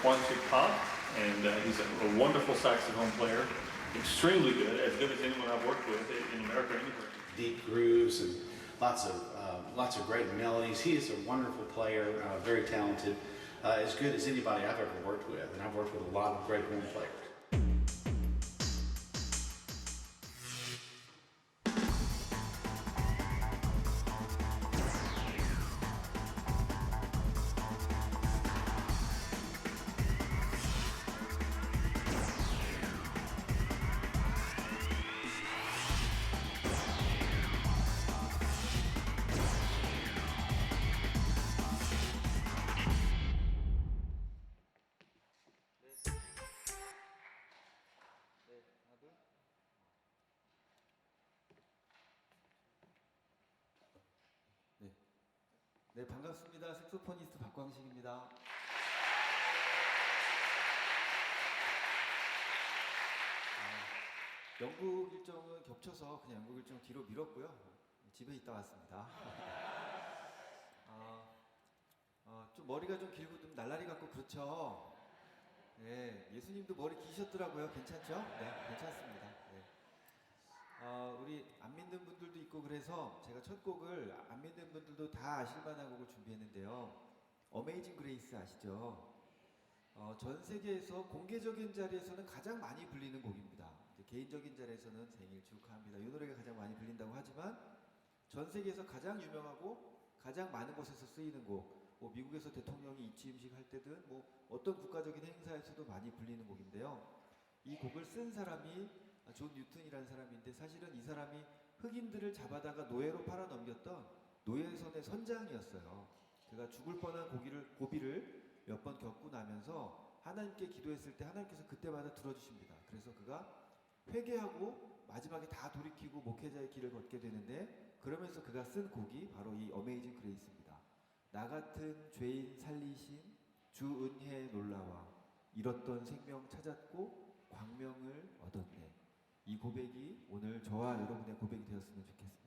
Hwang-Sik Park, and he's a wonderful saxophone player, extremely good, as good as anyone I've worked with in America or anywhere. Deep grooves and lots of great melodies. He is a wonderful player, very talented, as good as anybody I've ever worked with, and I've worked with a lot of great horn players. 네, 반갑습니다. 색소포니스트 박광식입니다. 영국 일정은 겹쳐서 그냥 영국 일정 뒤로 미뤘고요. 집에 있다 왔습니다. 좀 머리가 좀 길고 좀 날라리 같고 그렇죠? 네, 예수님도 머리 기셨더라고요. 괜찮죠? 네, 괜찮습니다. 네. 우리 안 믿는 분들도 있고 그래서 제가 첫 곡을 안 믿는 분들도 다 아실 만한 곡을 준비했는데요. 어메이징 그레이스 아시죠? 전 세계에서 공개적인 자리에서는 가장 많이 불리는 곡입니다. 개인적인 자리에서는 생일 축하합니다. 이 노래가 가장 많이 불린다고 하지만 전 세계에서 가장 유명하고 가장 많은 곳에서 쓰이는 곡, 뭐 미국에서 대통령이 입취임식 할 때든 뭐 어떤 국가적인 행사에서도 많이 불리는 곡인데요. 이 곡을 쓴 사람이 존 뉴튼이라는 사람인데 사실은 이 사람이 흑인들을 잡아다가 노예로 팔아넘겼던 노예선의 선장이었어요. 그가 죽을 뻔한 고비를 몇 번 겪고 나면서 하나님께 기도했을 때 하나님께서 그때마다 들어주십니다. 그래서 그가 회개하고 마지막에 다 돌이키고 목회자의 길을 걷게 되는데 그러면서 그가 쓴 곡이 바로 이 어메이징 그레이스입니다. 나 같은 죄인 살리신 주 은혜에 놀라와 잃었던 생명 찾았고 광명을 얻었네. 이 고백이 오늘 저와 여러분의 고백이 되었으면 좋겠습니다.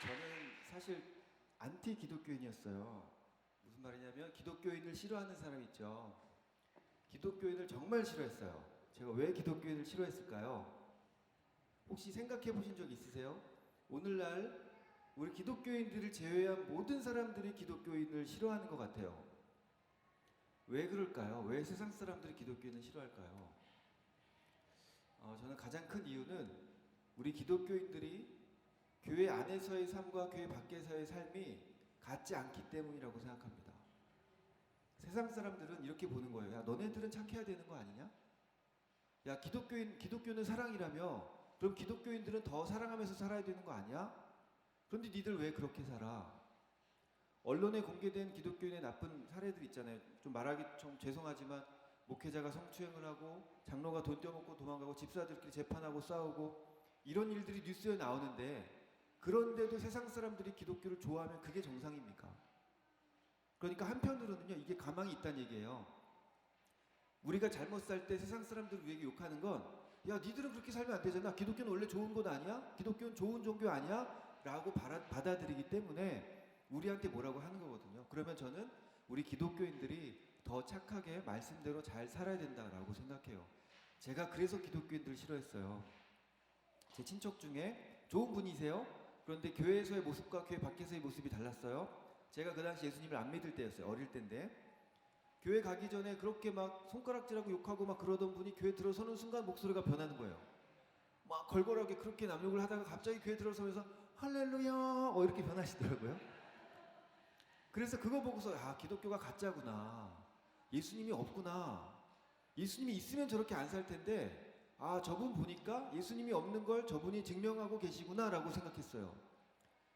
저는 사실 안티 기독교인이었어요. 무슨 말이냐면 기독교인을 싫어하는 사람 있죠. 기독교인을 정말 싫어했어요. 제가 왜 기독교인을 싫어했을까요? 혹시 생각해 보신 적 있으세요? 오늘날 우리 기독교인들을 제외한 모든 사람들이 기독교인을 싫어하는 것 같아요. 왜 그럴까요? 왜 세상 사람들이 기독교인을 싫어할까요? 저는 가장 큰 이유는 우리 기독교인들이 교회 안에서의 삶과 교회 밖에서의 삶이 같지 않기 때문이라고 생각합니다. 세상 사람들은 이렇게 보는 거예요. 야, 너네들은 착해야 되는 거 아니냐? 야, 기독교는 사랑이라며? 그럼 기독교인들은 더 사랑하면서 살아야 되는 거 아니야? 그런데 니들 왜 그렇게 살아? 언론에 공개된 기독교인의 나쁜 사례들 있잖아요. 좀 말하기 좀 죄송하지만 목회자가 성추행을 하고 장로가 돈 떼어먹고 도망가고 집사들끼리 재판하고 싸우고 이런 일들이 뉴스에 나오는데 그런데도 세상 사람들이 기독교를 좋아하면 그게 정상입니까? 그러니까 한편으로는요, 이게 가망이 있다는 얘기예요. 우리가 잘못 살 때 세상 사람들을 우리에게 욕하는 건 야, 니들은 그렇게 살면 안 되잖아. 기독교는 원래 좋은 것 아니야? 기독교는 좋은 종교 아니야? 라고 받아들이기 때문에 우리한테 뭐라고 하는 거거든요. 그러면 저는 우리 기독교인들이 더 착하게 말씀대로 잘 살아야 된다라고 생각해요. 제가 그래서 기독교인들을 싫어했어요. 제 친척 중에 좋은 분이세요. 그런데 교회에서의 모습과 교회 밖에서의 모습이 달랐어요. 제가 그 당시 예수님을 안 믿을 때였어요. 어릴 때인데 교회 가기 전에 그렇게 막 손가락질하고 욕하고 막 그러던 분이 교회 들어서는 순간 목소리가 변하는 거예요. 막 걸걸하게 그렇게 남욕을 하다가 갑자기 교회 들어서면서 할렐루야 이렇게 변하시더라고요. 그래서 그거 보고서 아, 기독교가 가짜구나. 예수님이 없구나. 예수님이 있으면 저렇게 안 살 텐데 아, 저분 보니까 예수님이 없는 걸 저분이 증명하고 계시구나 라고 생각했어요.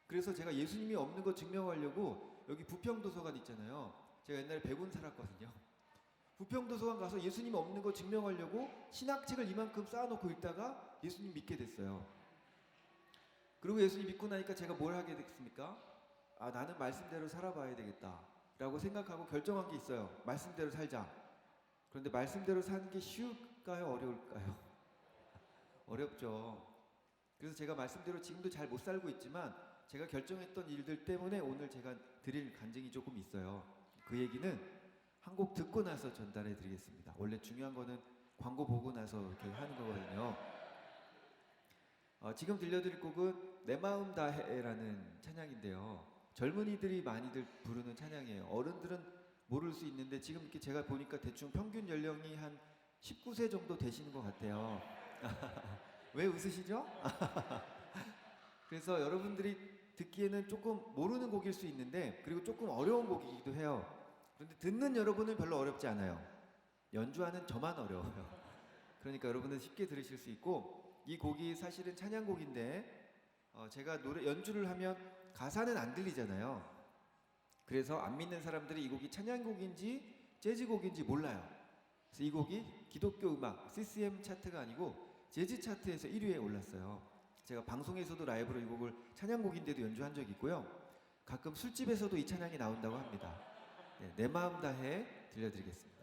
그래서 제가 예수님이 없는 거 증명하려고 여기 부평도서관 있잖아요. 제가 옛날에 100원 살았거든요. 부평도서관 가서 예수님 없는 거 증명하려고 신학책을 이만큼 쌓아놓고 읽다가 예수님 믿게 됐어요. 그리고 예수님 믿고 나니까 제가 뭘 하게 됐습니까? 아, 나는 말씀대로 살아봐야 되겠다 라고 생각하고 결정한 게 있어요. 말씀대로 살자. 그런데 말씀대로 사는 게 쉬울까요? 어려울까요? 어렵죠. 그래서 제가 말씀대로 지금도 잘 못 살고 있지만 제가 결정했던 일들 때문에 오늘 제가 드릴 간증이 조금 있어요. 그 얘기는 한 곡 듣고 나서 전달해 드리겠습니다. 원래 중요한 거는 광고 보고 나서 이렇게 하는 거거든요. 지금 들려드릴 곡은 내 마음 다해라는 찬양인데요. 젊은이들이 많이들 부르는 찬양이에요. 어른들은 모를 수 있는데 지금 이렇게 제가 보니까 대충 평균 연령이 한 19세 정도 되시는 것 같아요. 왜 웃으시죠? 그래서 여러분들이 듣기에는 조금 모르는 곡일 수 있는데 그리고 조금 어려운 곡이기도 해요. 그런데 듣는 여러분은 별로 어렵지 않아요. 연주하는 저만 어려워요. 그러니까 여러분은 쉽게 들으실 수 있고 이 곡이 사실은 찬양곡인데 제가 연주를 하면 가사는 안 들리잖아요. 그래서 안 믿는 사람들이 이 곡이 찬양곡인지 재즈곡인지 몰라요. 그래서 이 곡이 기독교 음악 CCM 차트가 아니고 재즈 차트에서 1위에 올랐어요. 제가 방송에서도 라이브로 이 곡을 찬양곡인데도 연주한 적이 있고요. 가끔 술집에서도 이 찬양이 나온다고 합니다. 네, 내 마음 다해 들려드리겠습니다.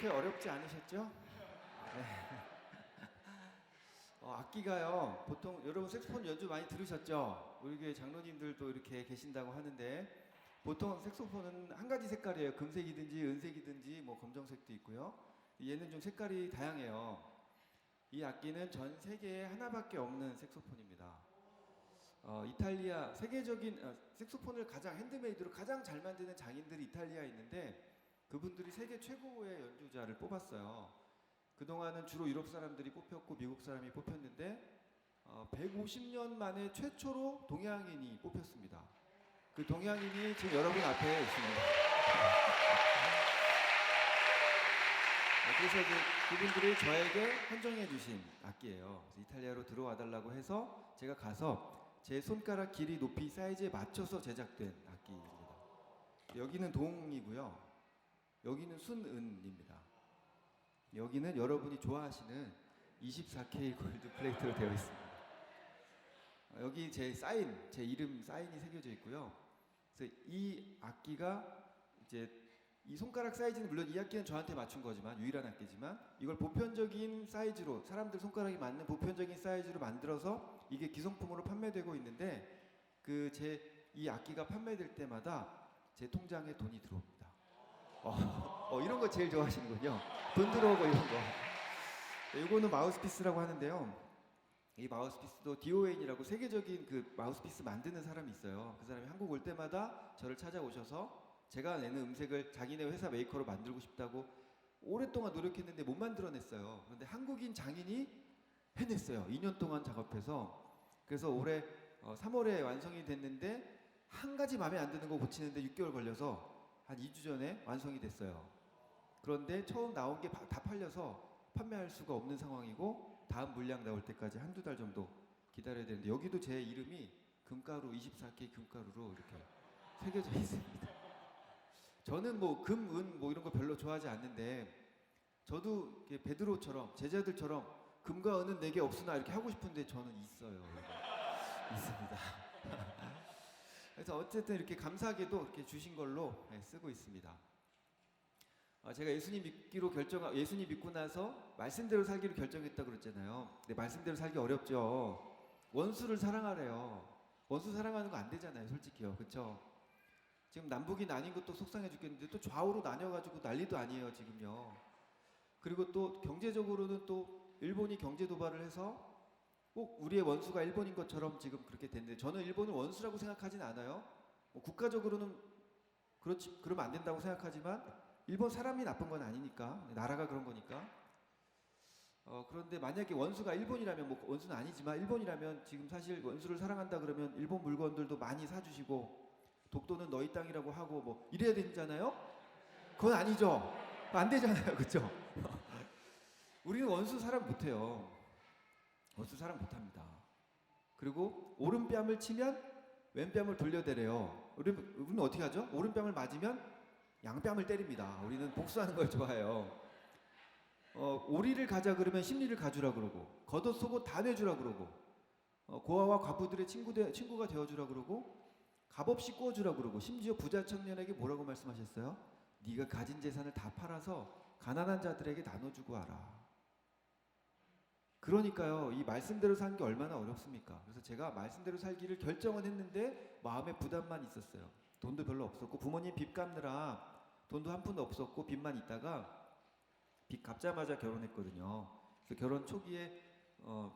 그렇게 어렵지 않으셨죠? 네. 악기가요, 보통 여러분 색소폰 연주 많이 들으셨죠? 우리 교회 장로님들도 이렇게 계신다고 하는데 보통 색소폰은 한 가지 색깔이에요. 금색이든지 은색이든지 뭐 검정색도 있고요. 얘는 좀 색깔이 다양해요. 이 악기는 전 세계에 하나밖에 없는 색소폰입니다. 이탈리아 세계적인 색소폰을 가장 핸드메이드로 가장 잘 만드는 장인들이 이탈리아에 있는데 그분들이 세계 최고의 연주자를 뽑았어요. 그동안은 주로 유럽 사람들이 뽑혔고 미국 사람이 뽑혔는데 150년 만에 최초로 동양인이 뽑혔습니다. 그 동양인이 지금 여러분 앞에 있습니다. 그래서 그분들이 저에게 헌정해 주신 악기예요. 그래서 이탈리아로 들어와 달라고 해서 제가 가서 제 손가락 길이, 높이, 사이즈에 맞춰서 제작된 악기입니다. 여기는 동이고요. 여기는 순은입니다. 여기는 여러분이 좋아하시는 24K 골드 플레이트로 되어 있습니다. 여기 제 사인, 제 이름 사인이 새겨져 있고요. 그래서 이 악기가 이제 이 손가락 사이즈는 물론 이 악기는 저한테 맞춘 거지만 유일한 악기지만 이걸 보편적인 사이즈로 사람들 손가락이 맞는 보편적인 사이즈로 만들어서 이게 기성품으로 판매되고 있는데 이 악기가 판매될 때마다 제 통장에 돈이 들어옵니다. 이런 거 제일 좋아하시는군요. 돈 들어오고 이런 거. 이거는 마우스피스라고 하는데요. 이 마우스피스도 디오웨인이라고 세계적인 그 마우스피스 만드는 사람이 있어요. 그 사람이 한국 올 때마다 저를 찾아오셔서 제가 내는 음색을 자기네 회사 메이커로 만들고 싶다고 오랫동안 노력했는데 못 만들어냈어요. 그런데 한국인 장인이 해냈어요. 2년 동안 작업해서. 그래서 올해 3월에 완성이 됐는데 한 가지 마음에 안 드는 거 고치는데 6개월 걸려서 한 2주 전에 완성이 됐어요. 그런데 처음 나온 게 다 팔려서 판매할 수가 없는 상황이고 다음 물량 나올 때까지 한두 달 정도 기다려야 되는데 여기도 제 이름이 금가루 24K 금가루로 이렇게 새겨져 있습니다. 저는 뭐 금, 은 뭐 이런 거 별로 좋아하지 않는데 저도 베드로처럼 제자들처럼 금과 은은 내게 없으나 이렇게 하고 싶은데 저는 있어요. 있습니다. 그래서 어쨌든 이렇게 감사하게도 이렇게 주신 걸로 쓰고 있습니다. 제가 예수님 믿고 나서 말씀대로 살기로 결정했다고 그랬잖아요. 근데 말씀대로 살기 어렵죠. 원수를 사랑하래요. 원수 사랑하는 거 안 되잖아요, 솔직히요. 그렇죠? 지금 남북이 나뉜 것도 속상해 죽겠는데 또 좌우로 나뉘어가지고 난리도 아니에요, 지금요. 그리고 또 경제적으로는 또 일본이 경제 도발을 해서 꼭 우리의 원수가 일본인 것처럼 지금 그렇게 됐는데 저는 일본을 원수라고 생각하진 않아요. 뭐 국가적으로는 그러면 안 된다고 생각하지만 일본 사람이 나쁜 건 아니니까 나라가 그런 거니까. 그런데 만약에 원수가 일본이라면 뭐 원수는 아니지만 일본이라면 지금 사실 원수를 사랑한다 그러면 일본 물건들도 많이 사주시고 독도는 너희 땅이라고 하고 뭐 이래야 되잖아요. 그건 아니죠. 안 되잖아요, 그렇죠? 우리는 원수 사랑 못해요. 원수 사랑 못합니다. 그리고 오른뺨을 치면 왼뺨을 돌려대래요. 우리는 어떻게 하죠? 오른뺨을 맞으면 양뺨을 때립니다. 우리는 복수하는 걸 좋아해요. 오리를 가자 그러면 심리를 가주라 그러고 겉옷 속옷 다 내주라 그러고 고아와 과부들의 친구가 되어주라 그러고 값없이 구워주라 그러고 심지어 부자 청년에게 뭐라고 말씀하셨어요? 네가 가진 재산을 다 팔아서 가난한 자들에게 나눠주고 와라. 그러니까요, 이 말씀대로 사는 게 얼마나 어렵습니까? 그래서 제가 말씀대로 살기를 결정은 했는데 마음에 부담만 있었어요. 돈도 별로 없었고 부모님 빚 갚느라 돈도 한 푼도 없었고 빚만 있다가 빚 갚자마자 결혼했거든요. 그래서 결혼 초기에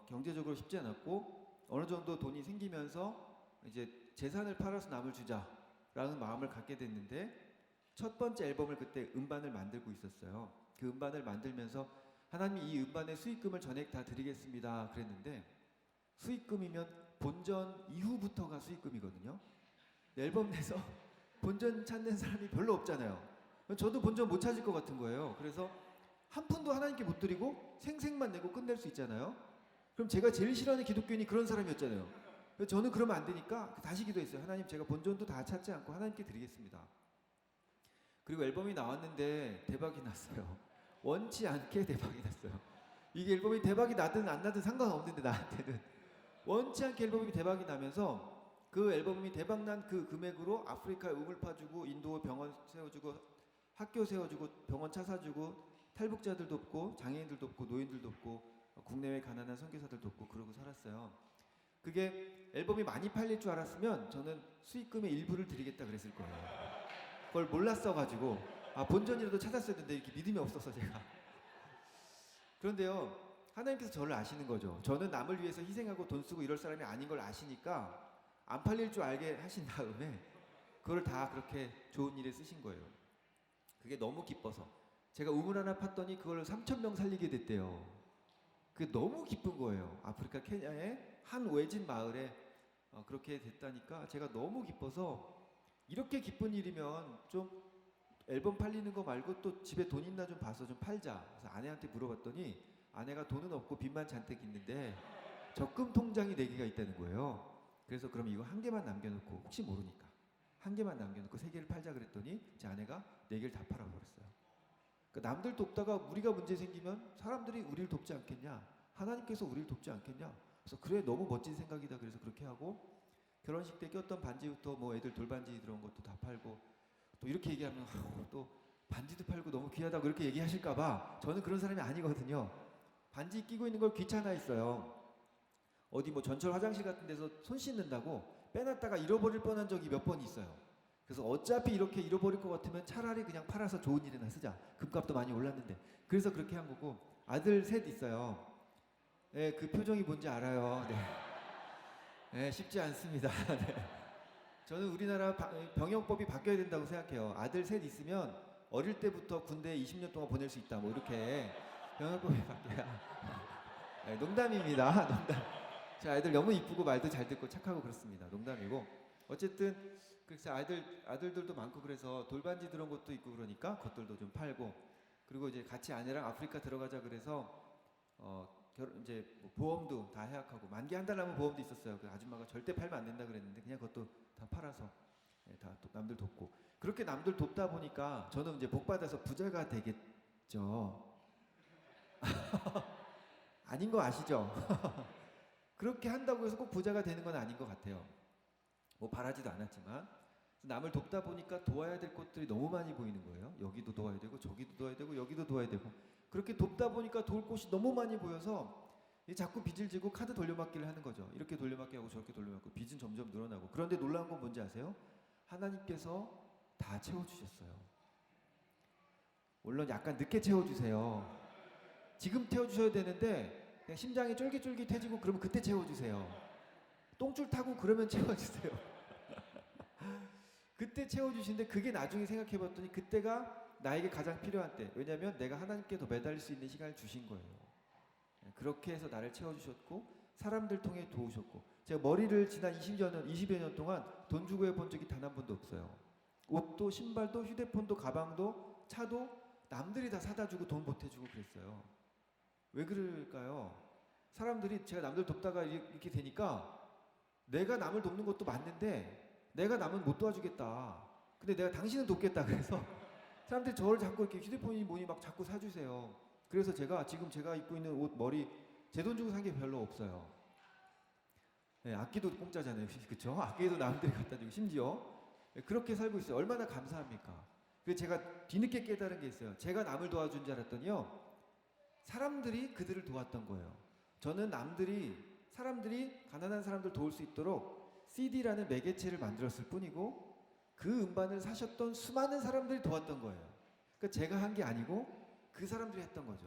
경제적으로 쉽지 않았고 어느 정도 돈이 생기면서 이제 재산을 팔아서 남을 주자라는 마음을 갖게 됐는데 첫 번째 앨범을 그때 음반을 만들고 있었어요. 그 음반을 만들면서 하나님이 이 음반의 수익금을 전액 다 드리겠습니다 그랬는데 수익금이면 본전 이후부터가 수익금이거든요. 앨범 내서 본전 찾는 사람이 별로 없잖아요. 저도 본전 못 찾을 것 같은 거예요. 그래서 한 푼도 하나님께 못 드리고 생색만 내고 끝낼 수 있잖아요. 그럼 제가 제일 싫어하는 기독교인이 그런 사람이었잖아요. 그래서 저는 그러면 안 되니까 다시 기도했어요. 하나님, 제가 본전도 다 찾지 않고 하나님께 드리겠습니다. 그리고 앨범이 나왔는데 대박이 났어요. 원치 않게 대박이 났어요. 이게 앨범이 대박이 나든 안 나든 상관없는데 나한테는 원치 않게 앨범이 대박이 나면서 그 앨범이 대박난 그 금액으로 아프리카에 우물 파주고 인도 병원 세워주고 학교 세워주고 병원 차 사주고 탈북자들 돕고 장애인들 돕고 노인들 돕고 국내외 가난한 선교사들 돕고 그러고 살았어요. 그게 앨범이 많이 팔릴 줄 알았으면 저는 수익금의 일부를 드리겠다 그랬을 거예요. 그걸 몰랐어가지고 본전이라도 찾았어야 되는데 이렇게 믿음이 없어서 제가. 그런데요, 하나님께서 저를 아시는 거죠. 저는 남을 위해서 희생하고 돈 쓰고 이럴 사람이 아닌 걸 아시니까 안 팔릴 줄 알게 하신 다음에 그걸 다 그렇게 좋은 일에 쓰신 거예요. 그게 너무 기뻐서 제가 우물 하나 팠더니 그걸 3,000명 살리게 됐대요. 그게 너무 기쁜 거예요. 아프리카 케냐의 한 외진 마을에 그렇게 됐다니까 제가 너무 기뻐서 이렇게 기쁜 일이면 좀 앨범 팔리는 거 말고 또 집에 돈 있나 좀 봐서 좀 팔자. 그래서 아내한테 물어봤더니 아내가 돈은 없고 빚만 잔뜩 있는데 적금 통장이 4개가 있다는 거예요. 그래서 그럼 이거 한 개만 남겨놓고 혹시 모르니까 한 개만 남겨놓고 3개를 팔자 그랬더니 제 아내가 4개를 다 팔아버렸어요. 그러니까 남들 돕다가 우리가 문제 생기면 사람들이 우리를 돕지 않겠냐? 하나님께서 우리를 돕지 않겠냐? 그래서 그래 너무 멋진 생각이다. 그래서 그렇게 하고 결혼식 때 꼈던 반지부터 뭐 애들 돌반지 들어온 것도 다 팔고 또 이렇게 얘기하면 또 반지도 팔고 너무 귀하다 그렇게 얘기하실까봐 저는 그런 사람이 아니거든요. 반지 끼고 있는 걸 귀찮아했어요. 어디 뭐 전철 화장실 같은 데서 손 씻는다고 빼놨다가 잃어버릴 뻔한 적이 몇 번 있어요. 그래서 어차피 이렇게 잃어버릴 것 같으면 차라리 그냥 팔아서 좋은 일이나 쓰자. 금값도 많이 올랐는데. 그래서 그렇게 한 거고 아들 셋 있어요. 네, 그 표정이 뭔지 알아요. 네. 네, 쉽지 않습니다. 네. 저는 우리나라 병역법이 바뀌어야 된다고 생각해요. 아들 셋 있으면 어릴 때부터 군대에 20년 동안 보낼 수 있다. 뭐 이렇게 병역법이 바뀌어야. 네, 농담입니다. 농담. 제 아이들 너무 이쁘고 말도 잘 듣고 착하고 그렇습니다. 농담이고. 어쨌든 그래서 아들들도 많고 그래서 돌반지 들어온 것도 있고 그러니까 그것들도 좀 팔고 그리고 이제 같이 아내랑 아프리카 들어가자 그래서 이제 뭐 보험도 다 해약하고 만기 한 달 남은 보험도 있었어요. 그 아줌마가 절대 팔면 안 된다 그랬는데 그냥 그것도 다 팔아서 다 남들 돕고 그렇게 남들 돕다 보니까 저는 이제 복 받아서 부자가 되겠죠. 아닌 거 아시죠? 그렇게 한다고 해서 꼭 부자가 되는 건 아닌 것 같아요. 뭐 바라지도 않았지만 남을 돕다 보니까 도와야 될 것들이 너무 많이 보이는 거예요. 여기도 도와야 되고 저기도 도와야 되고 여기도 도와야 되고 그렇게 돕다 보니까 도울 곳이 너무 많이 보여서 자꾸 빚을 지고 카드 돌려막기를 하는 거죠. 이렇게 돌려막기 하고 저렇게 돌려막고 빚은 점점 늘어나고 그런데 놀라운 건 뭔지 아세요? 하나님께서 다 채워주셨어요. 물론 약간 늦게 채워주세요. 지금 채워주셔야 되는데 그냥 심장이 쫄깃쫄깃해지고 그러면 그때 채워주세요. 똥줄 타고 그러면 채워주세요. 그때 채워주시는데 그게 나중에 생각해봤더니 그때가 나에게 가장 필요한 때. 왜냐하면 내가 하나님께 더 매달릴 수 있는 시간을 주신 거예요. 그렇게 해서 나를 채워주셨고 사람들 통해 도우셨고 제가 머리를 지난 20여 년 동안 돈 주고 해본 적이 단 한 번도 없어요. 옷도 신발도 휴대폰도 가방도 차도 남들이 다 사다 주고 돈 보태주고 그랬어요. 왜 그럴까요? 사람들이 제가 남들 돕다가 이렇게 되니까 내가 남을 돕는 것도 맞는데 내가 남은 못 도와주겠다. 근데 내가 당신은 돕겠다. 그래서 사람들이 저를 자꾸 이렇게 휴대폰이 뭐니 막 자꾸 사주세요. 그래서 지금 제가 입고 있는 옷, 머리 제 돈 주고 산 게 별로 없어요. 네, 악기도 공짜잖아요. 그렇죠? 악기도 남들이 갖다 주고 심지어 그렇게 살고 있어요. 얼마나 감사합니까? 그래서 제가 뒤늦게 깨달은 게 있어요. 제가 남을 도와준 줄 알았더니요. 사람들이 그들을 도왔던 거예요. 저는 사람들이 가난한 사람들 도울 수 있도록 CD라는 매개체를 만들었을 뿐이고 그 음반을 사셨던 수많은 사람들이 도왔던 거예요. 그러니까 제가 한 게 아니고 그 사람들이 했던 거죠.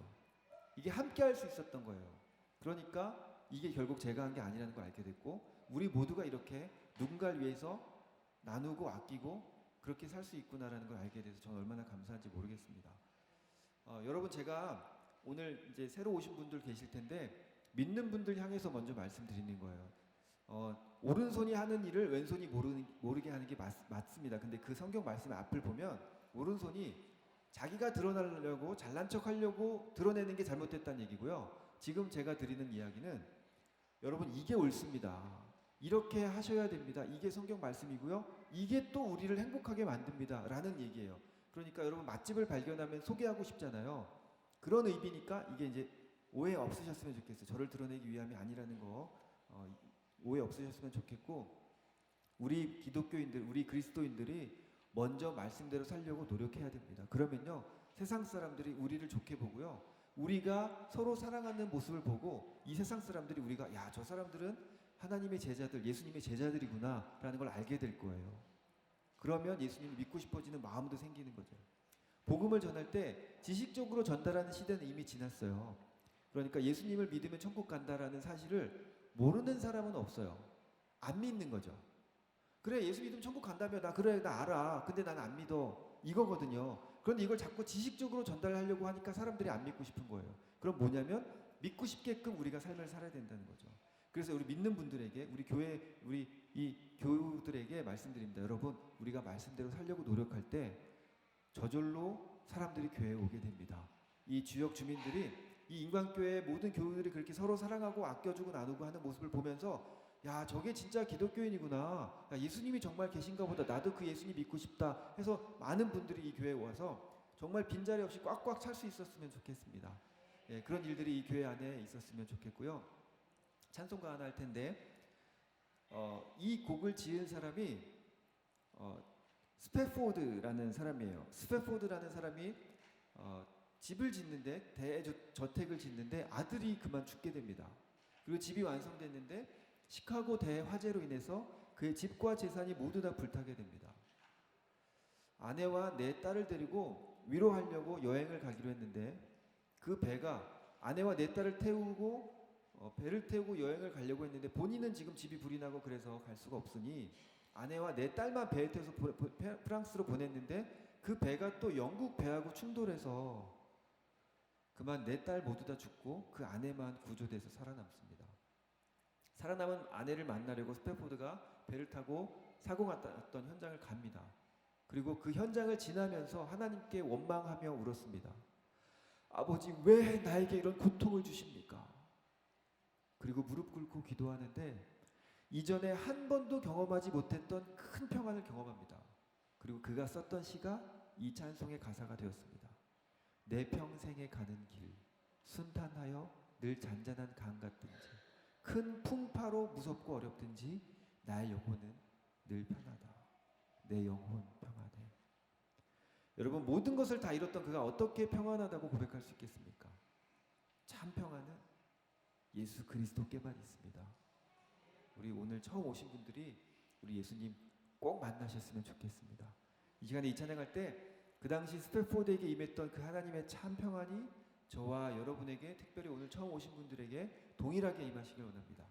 이게 함께 할 수 있었던 거예요. 그러니까 이게 결국 제가 한 게 아니라는 걸 알게 됐고 우리 모두가 이렇게 누군가를 위해서 나누고 아끼고 그렇게 살 수 있구나라는 걸 알게 돼서 저는 얼마나 감사한지 모르겠습니다. 여러분 제가 오늘 이제 새로 오신 분들 계실 텐데 믿는 분들 향해서 먼저 말씀드리는 거예요. 오른손이 하는 일을 왼손이 모르게 하는 게 맞습니다. 근데 그 성경 말씀의 앞을 보면 오른손이 자기가 드러나려고 잘난 척하려고 드러내는 게 잘못됐다는 얘기고요. 지금 제가 드리는 이야기는 여러분 이게 옳습니다. 이렇게 하셔야 됩니다. 이게 성경 말씀이고요. 이게 또 우리를 행복하게 만듭니다. 라는 얘기예요. 그러니까 여러분 맛집을 발견하면 소개하고 싶잖아요. 그런 의미니까 이게 이제 오해 없으셨으면 좋겠어요. 저를 드러내기 위함이 아니라는 거 오해 없으셨으면 좋겠고 우리 기독교인들, 우리 그리스도인들이 먼저 말씀대로 살려고 노력해야 됩니다. 그러면요 세상 사람들이 우리를 좋게 보고요. 우리가 서로 사랑하는 모습을 보고 이 세상 사람들이 우리가 야, 저 사람들은 하나님의 제자들, 예수님의 제자들이구나 라는 걸 알게 될 거예요. 그러면 예수님을 믿고 싶어지는 마음도 생기는 거죠. 복음을 전할 때 지식적으로 전달하는 시대는 이미 지났어요. 그러니까 예수님을 믿으면 천국 간다라는 사실을 모르는 사람은 없어요. 안 믿는 거죠. 그래, 예수 믿으면 천국 간다며. 그래, 나 알아. 근데 난 안 믿어. 이거거든요. 그런데 이걸 자꾸 지식적으로 전달하려고 하니까 사람들이 안 믿고 싶은 거예요. 그럼 뭐냐면 믿고 싶게끔 우리가 삶을 살아야 된다는 거죠. 그래서 우리 믿는 분들에게, 우리 교회, 우리 이 교우들에게 말씀드립니다. 여러분, 우리가 말씀대로 살려고 노력할 때 저절로 사람들이 교회에 오게 됩니다. 이 지역 주민들이 이 인간교회의 모든 교우들이 그렇게 서로 사랑하고 아껴주고 나누고 하는 모습을 보면서 야, 저게 진짜 기독교인이구나. 야, 예수님이 정말 계신가 보다. 나도 그 예수님 믿고 싶다 해서 많은 분들이 이 교회에 와서 정말 빈자리 없이 꽉꽉 찰 수 있었으면 좋겠습니다. 예, 그런 일들이 이 교회 안에 있었으면 좋겠고요. 찬송가 하나 할 텐데 이 곡을 지은 사람이 스패포드라는 사람이에요. 스패포드라는 사람이 집을 짓는데, 대저택을 짓는데 아들이 그만 죽게 됩니다. 그리고 집이 완성됐는데 시카고 대화재로 인해서 그의 집과 재산이 모두 다 불타게 됩니다. 아내와 네 딸을 데리고 위로하려고 여행을 가기로 했는데 그 배가 아내와 네 딸을 태우고 배를 태우고 여행을 가려고 했는데 본인은 지금 집이 불이 나고 그래서 갈 수가 없으니 아내와 네 딸만 배에 태워서 프랑스로 보냈는데 그 배가 또 영국 배하고 충돌해서 그만 네 딸 모두 다 죽고 그 아내만 구조돼서 살아남습니다. 살아남은 아내를 만나려고 스패포드가 배를 타고 사고가 났던 현장을 갑니다. 그리고 그 현장을 지나면서 하나님께 원망하며 울었습니다. 아버지, 왜 나에게 이런 고통을 주십니까? 그리고 무릎 꿇고 기도하는데 이전에 한 번도 경험하지 못했던 큰 평안을 경험합니다. 그리고 그가 썼던 시가 이 찬송의 가사가 되었습니다. 내 평생에 가는 길 순탄하여 늘 잔잔한 강 같든지 큰 풍파로 무섭고 어렵든지 나의 영혼은 늘 편하다. 내 영혼 평안해. 여러분, 모든 것을 다 잃었던 그가 어떻게 평안하다고 고백할 수 있겠습니까? 참 평안은 예수 그리스도께만 있습니다. 우리 오늘 처음 오신 분들이 우리 예수님 꼭 만나셨으면 좋겠습니다. 이 시간에 이 찬양할 때 그 당시 스패포드에게 임했던 그 하나님의 참 평안이 저와 여러분에게, 특별히 오늘 처음 오신 분들에게 동일하게 임하시길 원합니다.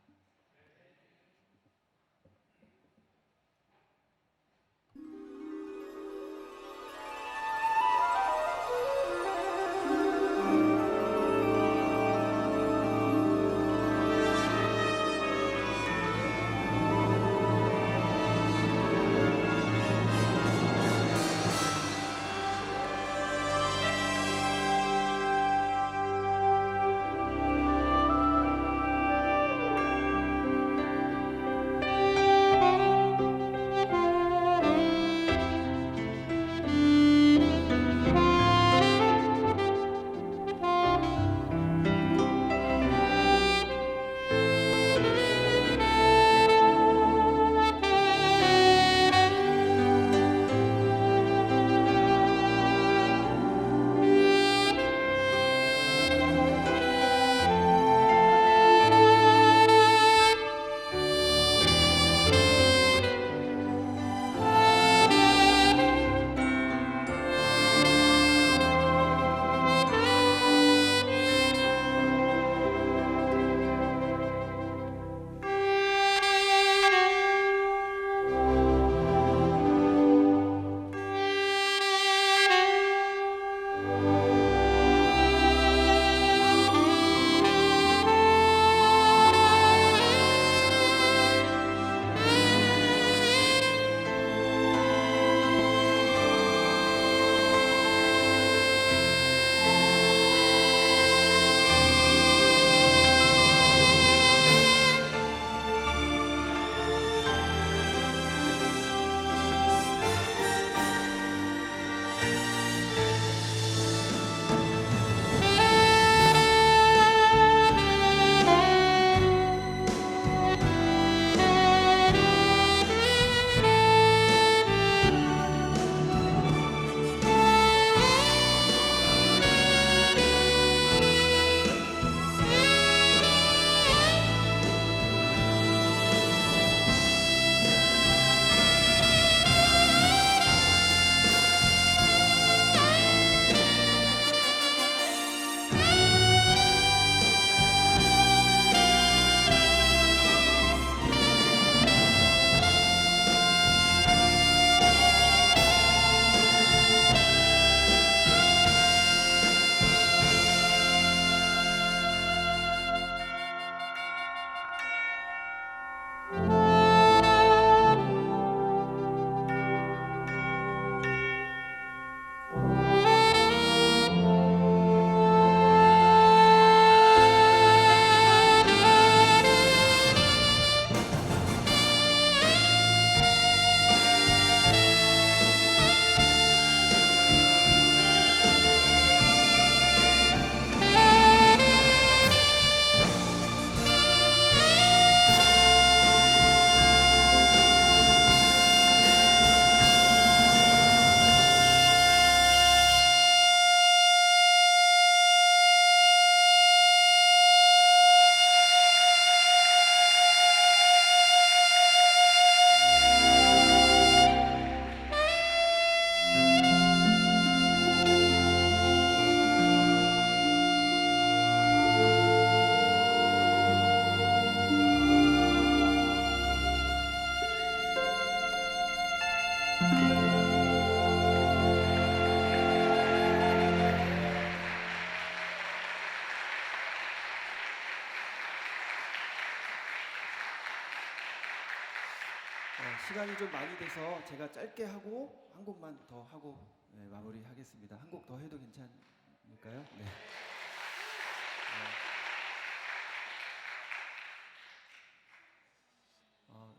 시간이 좀 많이 돼서 제가 짧게 하고 한 곡만 더 하고 마무리하겠습니다. 한 곡 더 해도 괜찮을까요? 네.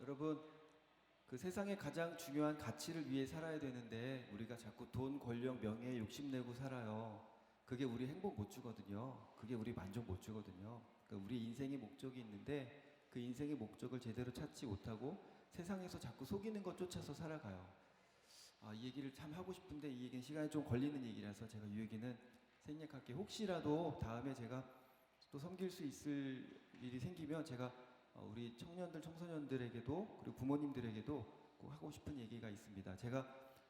여러분, 그 세상의 가장 중요한 가치를 위해 살아야 되는데 우리가 자꾸 돈, 권력, 명예에 욕심내고 살아요. 그게 우리 행복 못 주거든요. 그게 우리 만족 못 주거든요. 그러니까 우리 인생의 목적이 있는데 그 인생의 목적을 제대로 찾지 못하고 세상에서 자꾸 속이는 것 쫓아서 살아가요. 이 얘기를 참 하고 싶은데 이 얘기는 시간이 좀 걸리는 얘기라서 제가 이 얘기는 생략할게요. 혹시라도 다음에 제가 또 섬길 수 있을 일이 생기면 제가 우리 청년들, 청소년들에게도 그리고 부모님들에게도 꼭 하고 싶은 얘기가 있습니다. 제가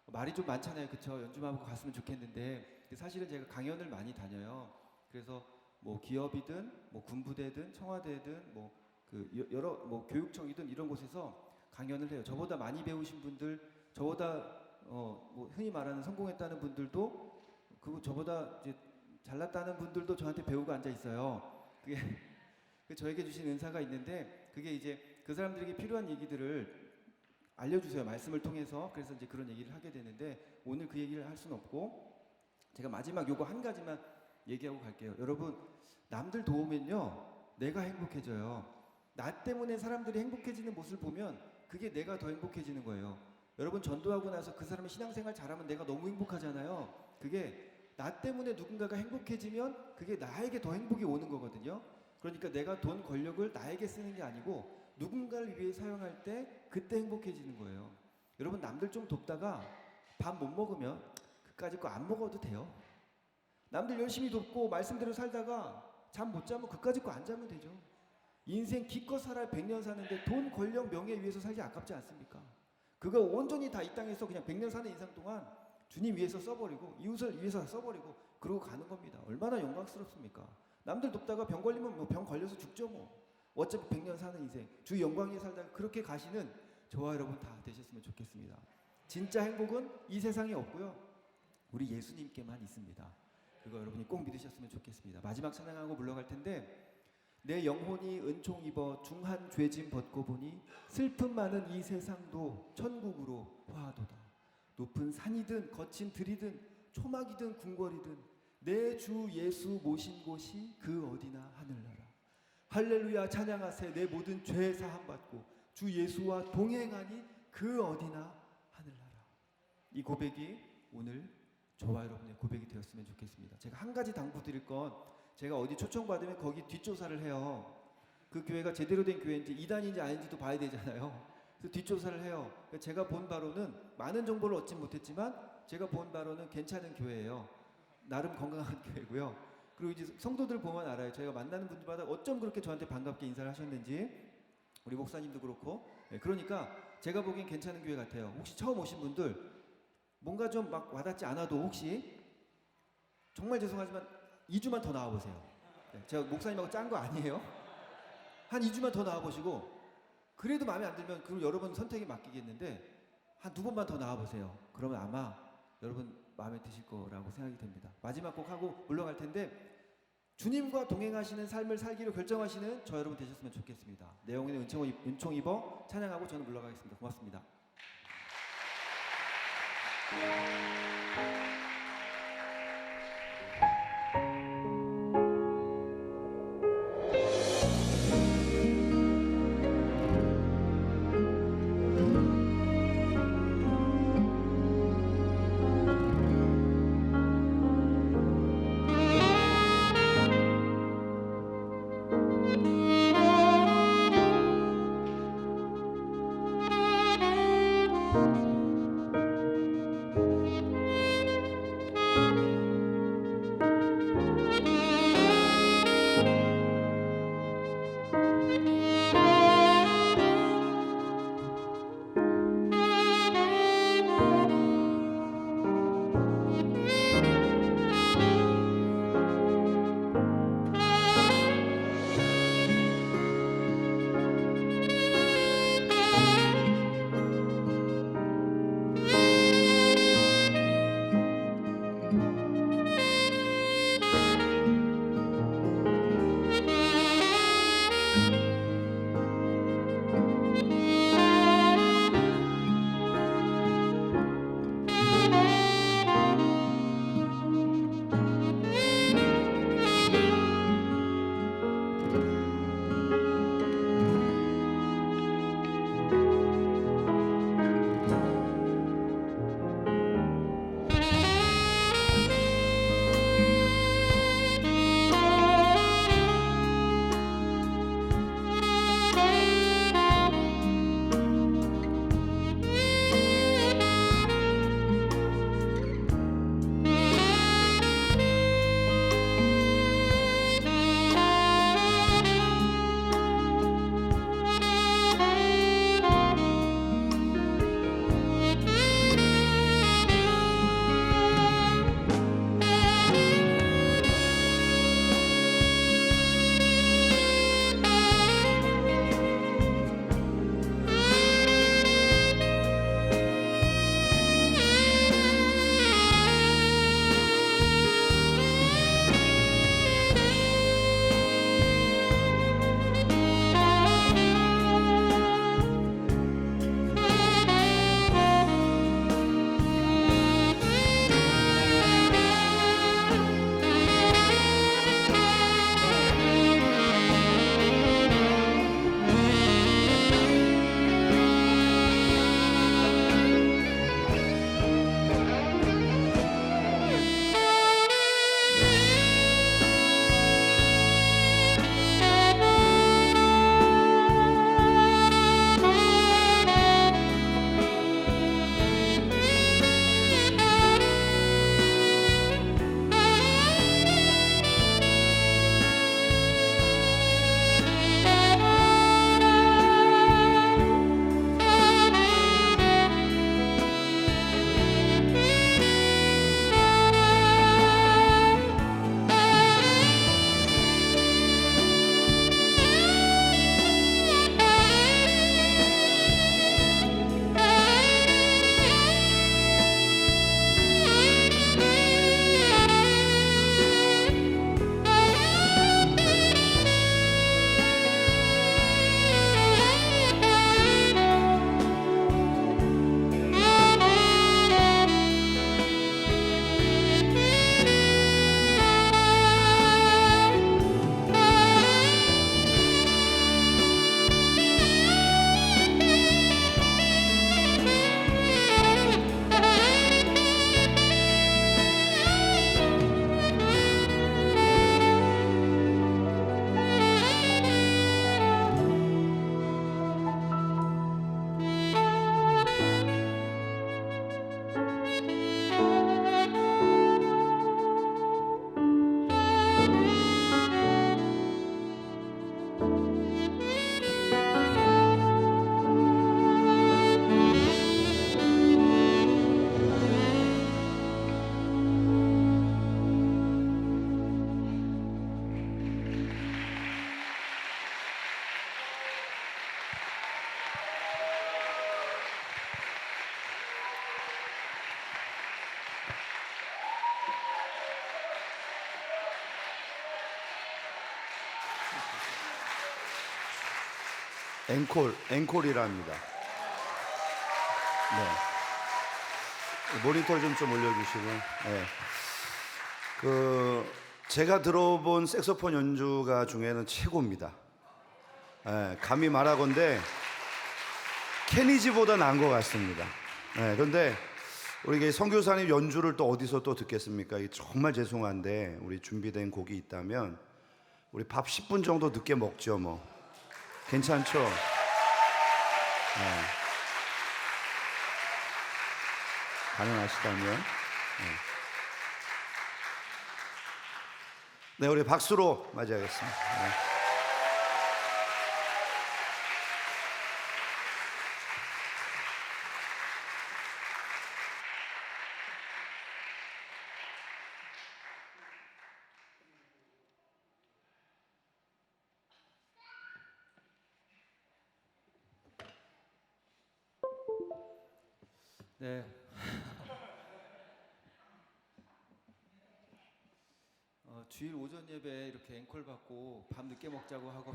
말이 좀 많잖아요, 그쵸? 연주만 하고 갔으면 좋겠는데 사실은 제가 강연을 많이 다녀요. 그래서 뭐 기업이든 뭐 군부대든 청와대든 뭐 그 여러 뭐 교육청이든 이런 곳에서 강연을 해요. 저보다 많이 배우신 분들, 저보다 뭐 흔히 말하는 성공했다는 분들도 그리고 저보다 이제 잘났다는 분들도 저한테 배우고 앉아 있어요. 그게 저에게 주신 은사가 있는데 그게 이제 그 사람들에게 필요한 얘기들을 알려주세요. 말씀을 통해서. 그래서 이제 그런 얘기를 하게 되는데 오늘 그 얘기를 할 수는 없고 제가 마지막 요거 한 가지만 얘기하고 갈게요. 여러분, 남들 도우면요 내가 행복해져요. 나 때문에 사람들이 행복해지는 모습을 보면 그게 내가 더 행복해지는 거예요. 여러분, 전도하고 나서 그 사람이 신앙생활 잘하면 내가 너무 행복하잖아요. 그게 나 때문에 누군가가 행복해지면 그게 나에게 더 행복이 오는 거거든요. 그러니까 내가 돈, 권력을 나에게 쓰는 게 아니고 누군가를 위해 사용할 때 그때 행복해지는 거예요. 여러분, 남들 좀 돕다가 밥 못 먹으면 그까짓 거 안 먹어도 돼요. 남들 열심히 돕고 말씀대로 살다가 잠 못 자면 그까짓 거 안 자면 되죠. 인생 기껏 살아야 100년 사는데 돈, 권력, 명예 위해서 살기 아깝지 않습니까? 그거 온전히 다 이 땅에서 그냥 100년 사는 인생 동안 주님 위해서 써버리고 이웃을 위해서 써버리고 그러고 가는 겁니다. 얼마나 영광스럽습니까? 남들 돕다가 병 걸리면 뭐 병 걸려서 죽죠 뭐. 어차피 100년 사는 인생 주 영광 위에 살다가 그렇게 가시는 저와 여러분 다 되셨으면 좋겠습니다. 진짜 행복은 이 세상에 없고요. 우리 예수님께만 있습니다. 그거 여러분이 꼭 믿으셨으면 좋겠습니다. 마지막 찬양하고 물러갈 텐데 내 영혼이 은총 입어 중한 죄짐 벗고 보니 슬픔 많은 이 세상도 천국으로 화하도다. 높은 산이든 거친 들이든 초막이든 궁궐이든 내 주 예수 모신 곳이 그 어디나 하늘나라. 할렐루야 찬양하세. 내 모든 죄 사함 받고 주 예수와 동행하니 그 어디나 하늘나라. 이 고백이 오늘 저와 여러분의 고백이 되었으면 좋겠습니다. 제가 한 가지 당부드릴 건 제가 어디 초청받으면 거기 뒷조사를 해요. 그 교회가 제대로 된 교회인지 이단인지 아닌지도 봐야 되잖아요. 그래서 뒷조사를 해요. 제가 본 바로는 많은 정보를 얻지 못했지만 제가 본 바로는 괜찮은 교회예요. 나름 건강한 교회고요. 그리고 이제 성도들 보면 알아요. 저희가 만나는 분들마다 어쩜 그렇게 저한테 반갑게 인사를 하셨는지. 우리 목사님도 그렇고. 그러니까 제가 보기엔 괜찮은 교회 같아요. 혹시 처음 오신 분들 뭔가 좀 막 와닿지 않아도 혹시 정말 죄송하지만 2주만 더 나와보세요. 제가 목사님하고 짠 거 아니에요. 한 2주만 더 나와보시고 그래도 마음에 안 들면 그럼 여러분 선택에 맡기겠는데 한 2번만 더 나와보세요. 그러면 아마 여러분 마음에 드실 거라고 생각이 됩니다. 마지막 곡 하고 물러갈 텐데 주님과 동행하시는 삶을 살기로 결정하시는 저 여러분 되셨으면 좋겠습니다. 내 영혼의 은총 입어 찬양하고 저는 물러가겠습니다. 고맙습니다. 앵콜이랍니다. 네. 모니터 좀 올려주시고. 네. 제가 들어본 색소폰 연주가 중에는 최고입니다. 네, 감히 말하건대 케니지보다 나은 것 같습니다. 네, 그런데 우리 선교사님 연주를 또 어디서 또 듣겠습니까? 정말 죄송한데 우리 준비된 곡이 있다면 우리 밥 10분 정도 늦게 먹죠, 뭐. 괜찮죠? 네. 가능하시다면. 네. 네, 우리 박수로 맞이하겠습니다. 네. 네. 주일 오전 예배 이렇게 앵콜 받고 밤 늦게 먹자고 하고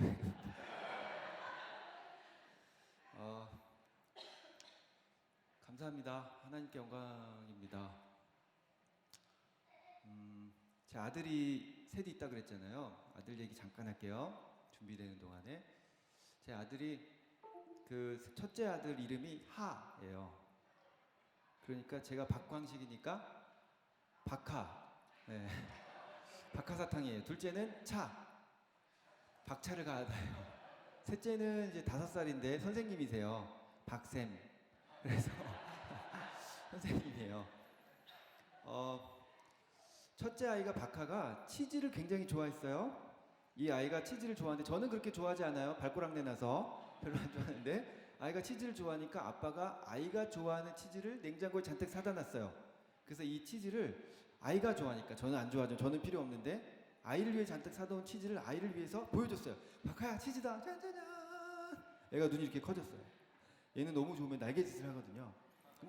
감사합니다. 하나님께 영광입니다. 제 아들이 셋이 있다 그랬잖아요. 아들 얘기 잠깐 할게요. 준비되는 동안에 제 아들이 그 첫째 아들 이름이 하예요. 그러니까 제가 박광식이니까 박하. 네. 박하사탕이에요. 둘째는 차. 박차를 가하다요. 셋째는 이제 5살인데 선생님이세요. 박쌤. 그래서 선생님이에요. 첫째 아이가 박하가 치즈를 굉장히 좋아했어요. 이 아이가 치즈를 좋아하는데 저는 그렇게 좋아하지 않아요. 발꼬락 내놔서 별로 안 좋아하는데 아이가 치즈를 좋아하니까 아빠가 아이가 좋아하는 치즈를 냉장고에 잔뜩 사다 놨어요. 그래서 이 치즈를 아이가 좋아하니까 저는 안 좋아하죠. 저는 필요 없는데 아이를 위해 잔뜩 사다 온 치즈를 아이를 위해서 보여줬어요. 박하야 치즈다. 짠짠짠. 애가 눈이 이렇게 커졌어요. 얘는 너무 좋으면 날개짓을 하거든요.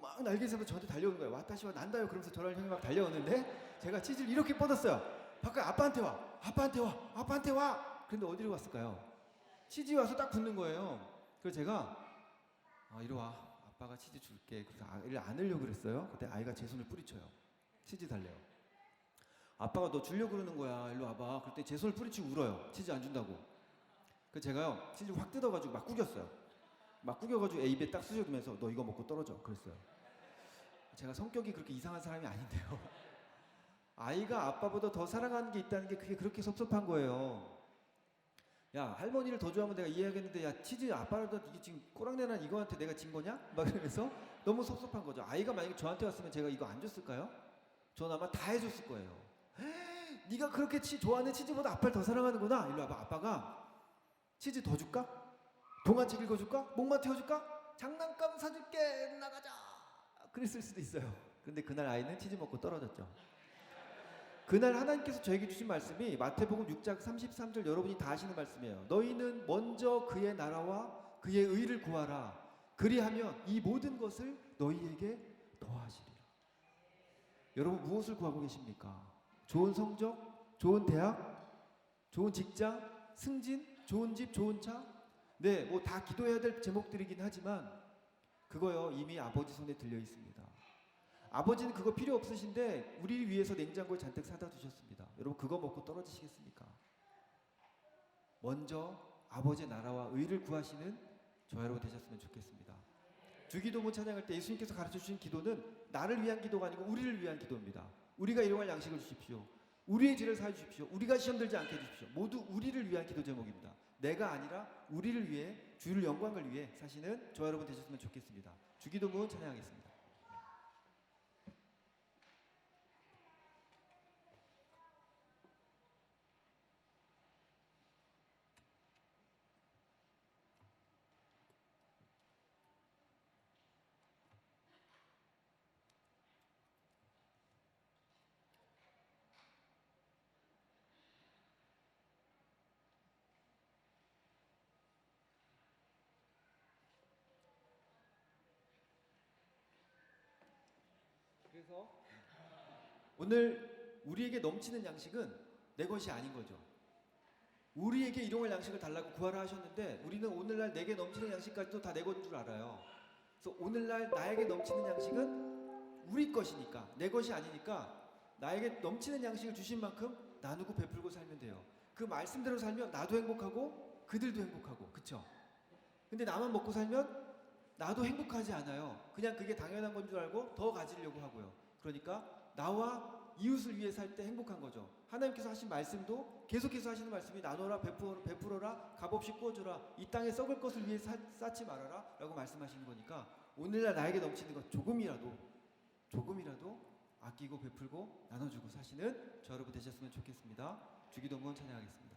막 날개짓으로 저한테 달려오는 거예요. 와타시와 난다요. 그러면서 저랑 형이 막 달려오는데 제가 치즈를 이렇게 뻗었어요. 박하야 아빠한테 와. 아빠한테 와. 아빠한테 와. 근데 어디로 갔을까요? 치즈 와서 딱 붙는 거예요. 그래서 제가 이리 와. 아빠가 치즈 줄게. 그래서 아이를 안으려고 그랬어요. 그때 아이가 제 손을 뿌리쳐요. 치즈 달래요. 아빠가 너 주려고 그러는 거야. 일로 와봐. 그때 제 손을 뿌리치고 울어요. 치즈 안 준다고. 그래서 제가요 치즈 확 뜯어가지고 막 구겼어요. 막 구겨가지고 애 입에 딱 쑤셔두면서 너 이거 먹고 떨어져. 그랬어요. 제가 성격이 그렇게 이상한 사람이 아닌데요. 아이가 아빠보다 더 사랑하는 게 있다는 게 그게 그렇게 섭섭한 거예요. 야 할머니를 더 좋아하면 내가 이해하겠는데 야 치즈 아빠라도 이게 지금 꼬랑내난 이거한테 내가 진 거냐? 막 이러면서 너무 섭섭한 거죠. 아이가 만약에 저한테 왔으면 제가 이거 안 줬을까요? 저는 아마 다 해줬을 거예요. 네가 그렇게 좋아하는 치즈보다 아빠를 더 사랑하는구나. 일로 와봐. 아빠가 치즈 더 줄까? 동화책 읽어줄까? 목마 태워줄까? 장난감 사줄게. 나가자. 그랬을 수도 있어요. 근데 그날 아이는 치즈 먹고 떨어졌죠. 그날 하나님께서 저에게 주신 말씀이 마태복음 6장 33절 여러분이 다 아시는 말씀이에요. 너희는 먼저 그의 나라와 그의 의를 구하라. 그리하면 이 모든 것을 너희에게 더하시리라. 여러분 무엇을 구하고 계십니까? 좋은 성적? 좋은 대학? 좋은 직장? 승진? 좋은 집? 좋은 차? 네, 뭐 다 기도해야 될 제목들이긴 하지만 그거요 이미 아버지 손에 들려 있습니다. 아버지는 그거 필요 없으신데 우리를 위해서 냉장고에 잔뜩 사다 두셨습니다. 여러분 그거 먹고 떨어지시겠습니까? 먼저 아버지의 나라와 의를 구하시는 저와 여러분 되셨으면 좋겠습니다. 주기도문 찬양할 때 예수님께서 가르쳐주신 기도는 나를 위한 기도가 아니고 우리를 위한 기도입니다. 우리가 일용할 양식을 주십시오. 우리의 죄를 사해 주십시오. 우리가 시험 들지 않게 해주십시오. 모두 우리를 위한 기도 제목입니다. 내가 아니라 우리를 위해 주를 영광을 위해 사시는 저와 여러분 되셨으면 좋겠습니다. 주기도문 찬양하겠습니다. 그래서 오늘 우리에게 넘치는 양식은 내 것이 아닌 거죠. 우리에게 일용할 양식을 달라고 구하라 하셨는데 우리는 오늘날 내게 넘치는 양식까지도 다 내 건 줄 알아요. 그래서 오늘날 나에게 넘치는 양식은 우리 것이니까, 내 것이 아니니까 나에게 넘치는 양식을 주신 만큼 나누고 베풀고 살면 돼요. 그 말씀대로 살면 나도 행복하고 그들도 행복하고, 그쵸? 근데 나만 먹고 살면 나도 행복하지 않아요. 그냥 그게 당연한 건 줄 알고 더 가지려고 하고요. 그러니까 나와 이웃을 위해 살 때 행복한 거죠. 하나님께서 하신 말씀도 계속해서 하시는 말씀이 나눠라, 베풀어라, 값없이 구워줘라, 이 땅에 썩을 것을 위해 쌓지 말아라 라고 말씀하시는 거니까 오늘날 나에게 넘치는 것 조금이라도 아끼고 베풀고 나눠주고 사시는 저 여러분 되셨으면 좋겠습니다. 주기도문 찬양하겠습니다.